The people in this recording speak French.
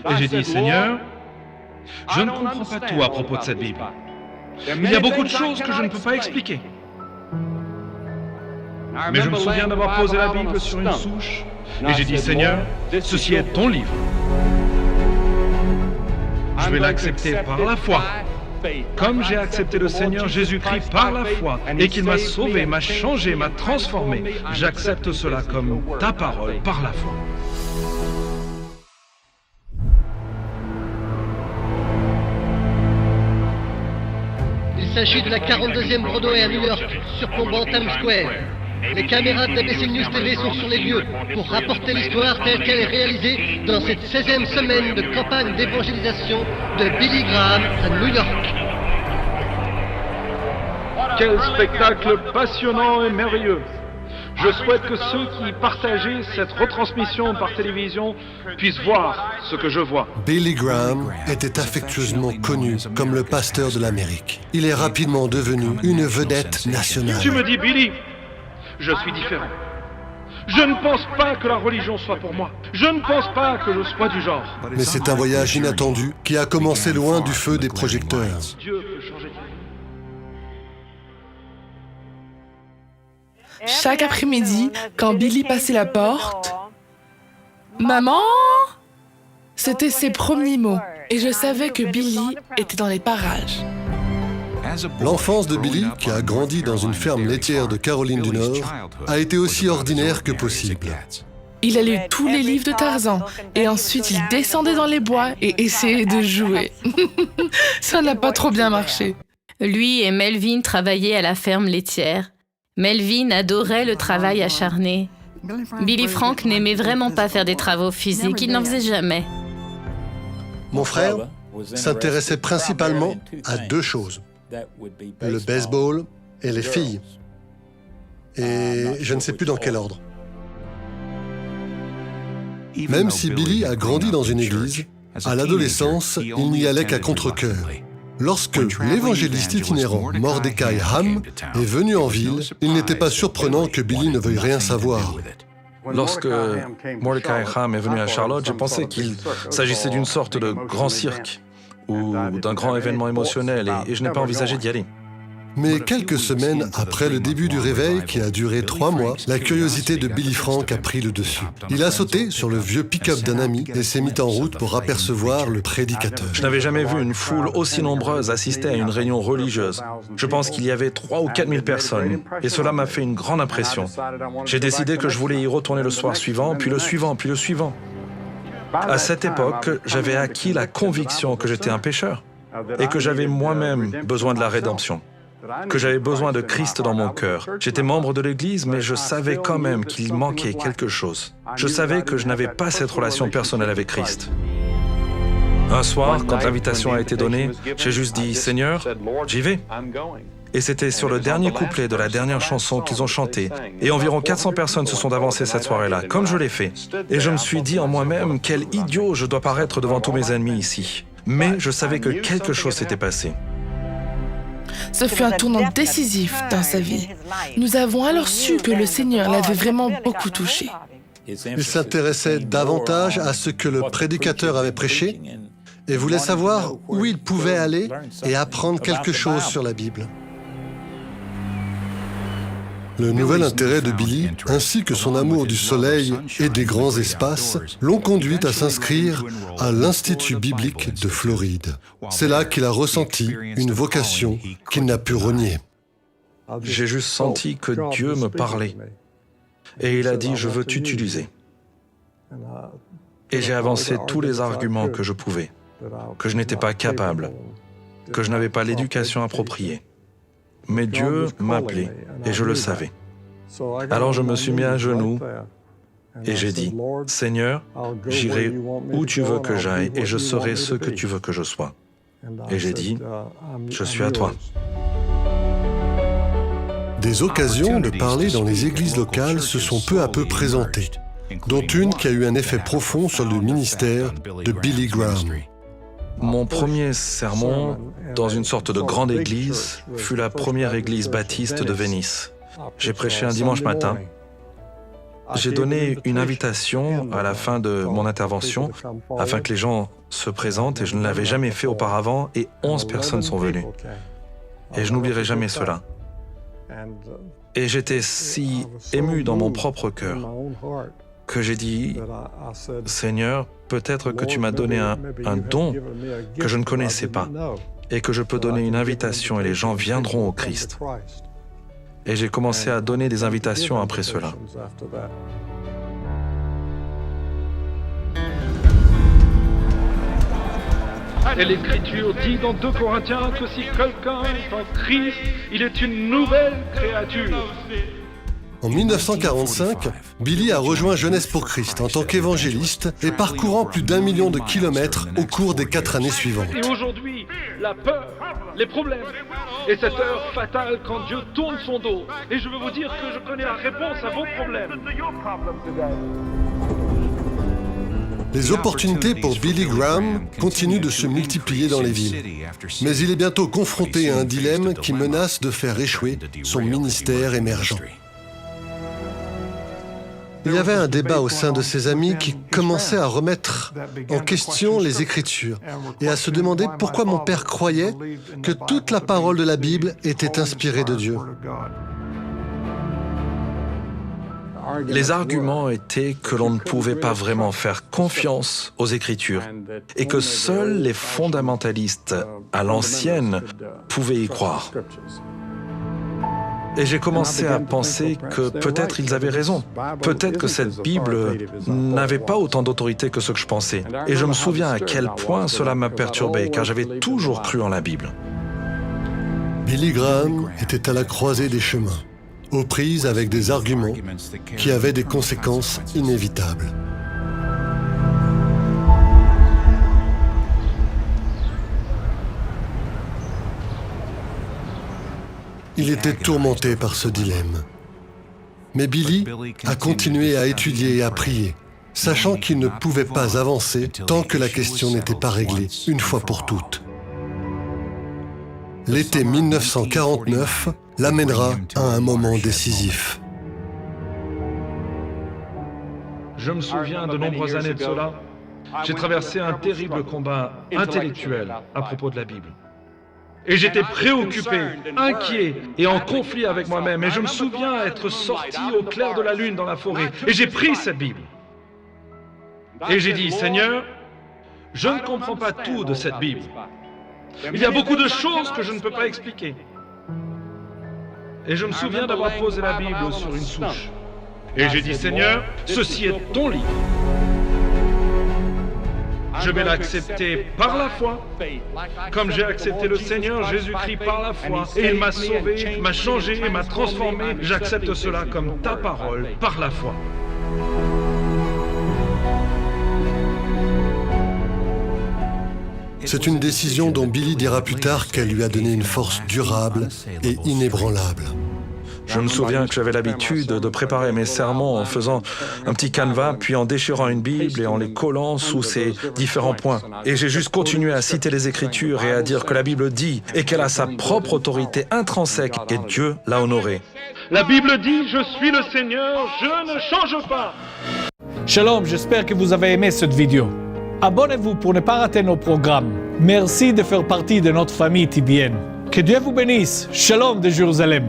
Et j'ai dit, Seigneur, je ne comprends pas tout à propos de cette Bible. Il y a beaucoup de choses que je ne peux pas expliquer. Mais je me souviens d'avoir posé la Bible sur une souche et j'ai dit, Seigneur, ceci est ton livre. Je vais l'accepter par la foi. Comme j'ai accepté le Seigneur Jésus-Christ par la foi et qu'il m'a sauvé, m'a changé, m'a transformé, j'accepte cela comme ta parole par la foi. Il s'agit de la 42e Broadway à New York, surplombant Times Square. Les caméras de ABC News TV sont sur les lieux pour rapporter l'histoire telle qu'elle est réalisée dans cette 16e semaine de campagne d'évangélisation de Billy Graham à New York. Quel spectacle passionnant et merveilleux! Je souhaite que ceux qui partageaient cette retransmission par télévision puissent voir ce que je vois. Billy Graham était affectueusement connu comme le pasteur de l'Amérique. Il est rapidement devenu une vedette nationale. Tu me dis, Billy, je suis différent. Je ne pense pas que la religion soit pour moi. Je ne pense pas que je sois du genre. Mais c'est un voyage inattendu qui a commencé loin du feu des projecteurs. Dieu peut changer de vie. Chaque après-midi, quand Billy passait la porte, « Maman !» C'était ses premiers mots, et je savais que Billy était dans les parages. L'enfance de Billy, qui a grandi dans une ferme laitière de Caroline du Nord, a été aussi ordinaire que possible. Il a lu tous les livres de Tarzan, et ensuite il descendait dans les bois et essayait de jouer. Ça n'a pas trop bien marché. Lui et Melvin travaillaient à la ferme laitière. Melvin adorait le travail acharné. Billy Frank n'aimait vraiment pas faire des travaux physiques, il n'en faisait jamais. Mon frère s'intéressait principalement à deux choses, le baseball et les filles. Et je ne sais plus dans quel ordre. Même si Billy a grandi dans une église, à l'adolescence, il n'y allait qu'à contre-cœur. Lorsque l'évangéliste itinérant Mordecai Ham est venu en ville, il n'était pas surprenant que Billy ne veuille rien savoir. Lorsque Mordecai Ham est venu à Charlotte, j'ai pensé qu'il s'agissait d'une sorte de grand cirque ou d'un grand événement émotionnel et je n'ai pas envisagé d'y aller. Mais quelques semaines après le début du réveil, qui a duré 3 mois, la curiosité de Billy Frank a pris le dessus. Il a sauté sur le vieux pick-up d'un ami et s'est mis en route pour apercevoir le prédicateur. Je n'avais jamais vu une foule aussi nombreuse assister à une réunion religieuse. Je pense qu'il y avait 3 ou 4 000 personnes et cela m'a fait une grande impression. J'ai décidé que je voulais y retourner le soir suivant, puis le suivant, puis le suivant. À cette époque, j'avais acquis la conviction que j'étais un pécheur et que j'avais moi-même besoin de la rédemption, que j'avais besoin de Christ dans mon cœur. J'étais membre de l'Église, mais je savais quand même qu'il manquait quelque chose. Je savais que je n'avais pas cette relation personnelle avec Christ. Un soir, quand l'invitation a été donnée, j'ai juste dit « Seigneur, j'y vais ». Et c'était sur le dernier couplet de la dernière chanson qu'ils ont chanté. Et environ 400 personnes se sont avancées cette soirée-là, comme je l'ai fait. Et je me suis dit en moi-même, quel idiot je dois paraître devant tous mes ennemis ici. Mais je savais que quelque chose s'était passé. Ce fut un tournant décisif dans sa vie. Nous avons alors su que le Seigneur l'avait vraiment beaucoup touché. Il s'intéressait davantage à ce que le prédicateur avait prêché et voulait savoir où il pouvait aller et apprendre quelque chose sur la Bible. Le nouvel intérêt de Billy, ainsi que son amour du soleil et des grands espaces, l'ont conduit à s'inscrire à l'Institut biblique de Floride. C'est là qu'il a ressenti une vocation qu'il n'a pu renier. J'ai juste senti que Dieu me parlait. Et il a dit « Je veux t'utiliser ». Et j'ai avancé tous les arguments que je pouvais, que je n'étais pas capable, que je n'avais pas l'éducation appropriée. Mais Dieu m'appelait et je le savais. Alors je me suis mis à genoux et j'ai dit, « Seigneur, j'irai où tu veux que j'aille et je serai ce que tu veux que je sois. » Et j'ai dit, « Je suis à toi. » Des occasions de parler dans les églises locales se sont peu à peu présentées, dont une qui a eu un effet profond sur le ministère de Billy Graham. Mon premier sermon, dans une sorte de grande église, fut la première église baptiste de Venise. J'ai prêché un dimanche matin j'ai donné une invitation à la fin de mon intervention afin que les gens se présentent et je ne l'avais jamais fait auparavant et 11 personnes sont venues. Et je n'oublierai jamais cela. Et j'étais si ému dans mon propre cœur que j'ai dit, Seigneur, peut-être que tu m'as donné un don que je ne connaissais pas et que je peux donner une invitation et les gens viendront au Christ. Et j'ai commencé à donner des invitations après cela. Et l'Écriture dit dans 2 Corinthiens que si quelqu'un est en Christ, il est une nouvelle créature. En 1945, Billy a rejoint Jeunesse pour Christ en tant qu'évangéliste et parcourant plus d'1 million de kilomètres au cours des 4 années suivantes. Et aujourd'hui, la peur, les problèmes, et cette heure fatale quand Dieu tourne son dos. Et je veux vous dire que je connais la réponse à vos problèmes. Les opportunités pour Billy Graham continuent de se multiplier dans les villes. Mais il est bientôt confronté à un dilemme qui menace de faire échouer son ministère émergent. Il y avait un débat au sein de ses amis qui commençait à remettre en question les Écritures et à se demander pourquoi mon père croyait que toute la parole de la Bible était inspirée de Dieu. Les arguments étaient que l'on ne pouvait pas vraiment faire confiance aux Écritures et que seuls les fondamentalistes à l'ancienne pouvaient y croire. Et j'ai commencé à penser que peut-être ils avaient raison. Peut-être que cette Bible n'avait pas autant d'autorité que ce que je pensais. Et je me souviens à quel point cela m'a perturbé, car j'avais toujours cru en la Bible. Billy Graham était à la croisée des chemins, aux prises avec des arguments qui avaient des conséquences inévitables. Il était tourmenté par ce dilemme. Mais Billy a continué à étudier et à prier, sachant qu'il ne pouvait pas avancer tant que la question n'était pas réglée, une fois pour toutes. L'été 1949 l'amènera à un moment décisif. Je me souviens de nombreuses années de cela. J'ai traversé un terrible combat intellectuel à propos de la Bible. Et j'étais préoccupé, inquiet et en conflit avec moi-même. Et je me souviens être sorti au clair de la lune dans la forêt. Et j'ai pris cette Bible. Et j'ai dit, Seigneur, je ne comprends pas tout de cette Bible. Il y a beaucoup de choses que je ne peux pas expliquer. Et je me souviens d'avoir posé la Bible sur une souche. Et j'ai dit, Seigneur, ceci est ton livre. Je vais l'accepter par la foi, comme j'ai accepté le Seigneur Jésus-Christ par la foi. Et il m'a sauvé, m'a changé, m'a transformé. J'accepte cela comme ta parole par la foi. C'est une décision dont Billy dira plus tard qu'elle lui a donné une force durable et inébranlable. Je me souviens que j'avais l'habitude de préparer mes sermons en faisant un petit canevas, puis en déchirant une Bible et en les collant sous ces différents points. Et j'ai juste continué à citer les Écritures et à dire que la Bible dit et qu'elle a sa propre autorité intrinsèque et Dieu l'a honorée. La Bible dit, je suis le Seigneur, je ne change pas. Shalom, j'espère que vous avez aimé cette vidéo. Abonnez-vous pour ne pas rater nos programmes. Merci de faire partie de notre famille TBN. Que Dieu vous bénisse. Shalom de Jérusalem.